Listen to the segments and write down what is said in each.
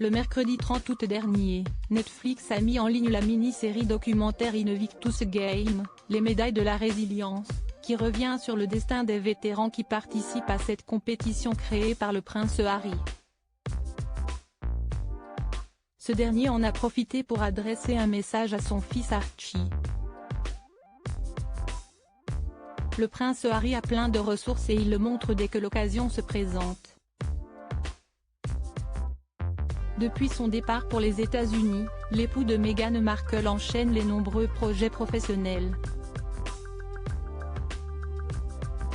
Le mercredi 30 août dernier, Netflix a mis en ligne la mini-série documentaire Invictus Games, les médailles de la résilience, qui revient sur le destin des vétérans qui participent à cette compétition créée par le prince Harry. Ce dernier en a profité pour adresser un message à son fils Archie. Le prince Harry a plein de ressources et il le montre dès que l'occasion se présente. Depuis son départ pour les États-Unis, l'époux de Meghan Markle enchaîne les nombreux projets professionnels.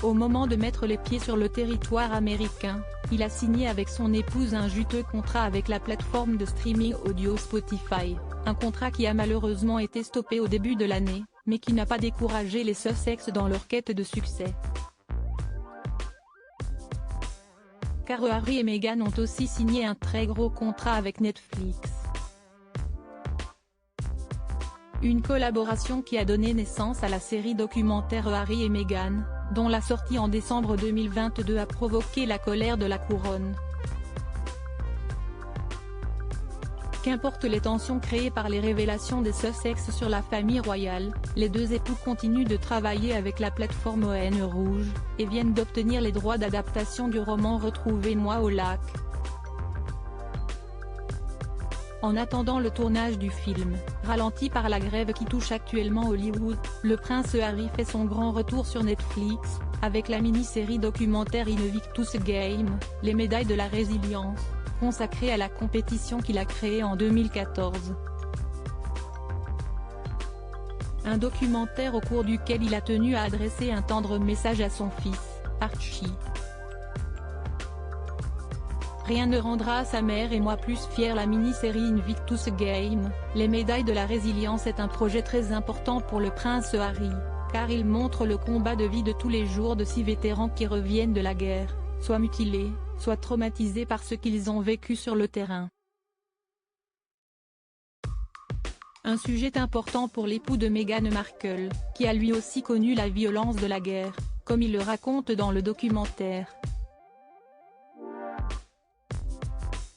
Au moment de mettre les pieds sur le territoire américain, il a signé avec son épouse un juteux contrat avec la plateforme de streaming audio Spotify, un contrat qui a malheureusement été stoppé au début de l'année, mais qui n'a pas découragé les Sussex dans leur quête de succès. Car Harry et Meghan ont aussi signé un très gros contrat avec Netflix. Une collaboration qui a donné naissance à la série documentaire Harry et Meghan, dont la sortie en décembre 2022 a provoqué la colère de la couronne. Qu'importe les tensions créées par les révélations des Sussex sur la famille royale, les deux époux continuent de travailler avec la plateforme ON Rouge, et viennent d'obtenir les droits d'adaptation du roman Retrouvez-moi au lac. En attendant le tournage du film, ralenti par la grève qui touche actuellement Hollywood, le prince Harry fait son grand retour sur Netflix, avec la mini-série documentaire Invictus Games, les médailles de la résilience, consacrée à la compétition qu'il a créée en 2014. Un documentaire au cours duquel il a tenu à adresser un tendre message à son fils, Archie. Rien ne rendra sa mère et moi plus fiers. La mini-série Invictus Games, les médailles de la résilience est un projet très important pour le prince Harry, car il montre le combat de vie de tous les jours de 6 vétérans qui reviennent de la guerre, soit mutilés, soit traumatisés par ce qu'ils ont vécu sur le terrain. Un sujet important pour l'époux de Meghan Markle, qui a lui aussi connu la violence de la guerre, comme il le raconte dans le documentaire.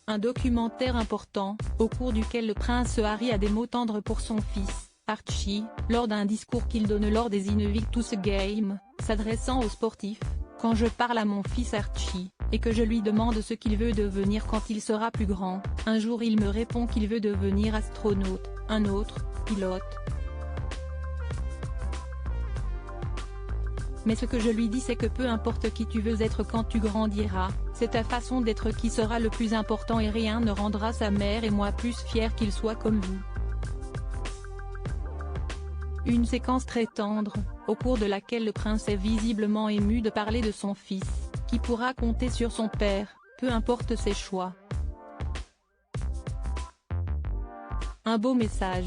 Un documentaire important, au cours duquel le prince Harry a des mots tendres pour son fils, Archie, lors d'un discours qu'il donne lors des Invictus Games, s'adressant aux sportifs. Quand je parle à mon fils Archie, et que je lui demande ce qu'il veut devenir quand il sera plus grand, un jour il me répond qu'il veut devenir astronaute, un autre, pilote. Mais ce que je lui dis c'est que peu importe qui tu veux être quand tu grandiras, c'est ta façon d'être qui sera le plus important et rien ne rendra sa mère et moi plus fiers qu'il soit comme vous. Une séquence très tendre, au cours de laquelle le prince est visiblement ému de parler de son fils, qui pourra compter sur son père, peu importe ses choix. Un beau message.